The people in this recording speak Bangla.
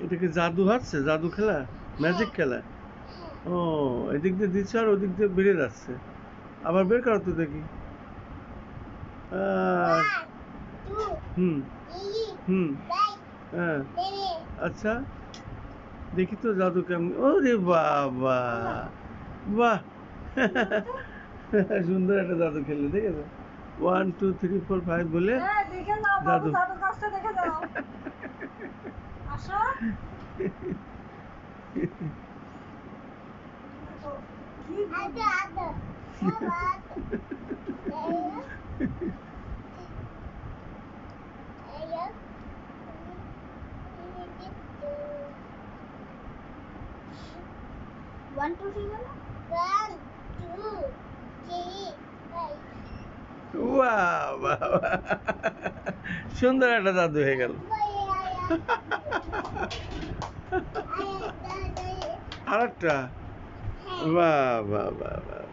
এটা কি জাদু হচ্ছে, জাদু খেলা, ম্যাজিক খেলা? ও, এদিক দিয়ে দিচ্ছে আর ওদিক দিয়ে বেড়ে যাচ্ছে। আবার বের করো তো দেখি। হুম হুম হ্যাঁ, আচ্ছা দেখি তো জাদু কেমন। ওরে বাবা, বাহ সুন্দর একটা জাদু খেললে, দেখেছো? 1 2 3 4 5 বলে জাদু। বাহ বাহ, সুন্দর একটা জাদু হয়ে গেল। আরেকটা, বাহ বাহ বাহ বাহ।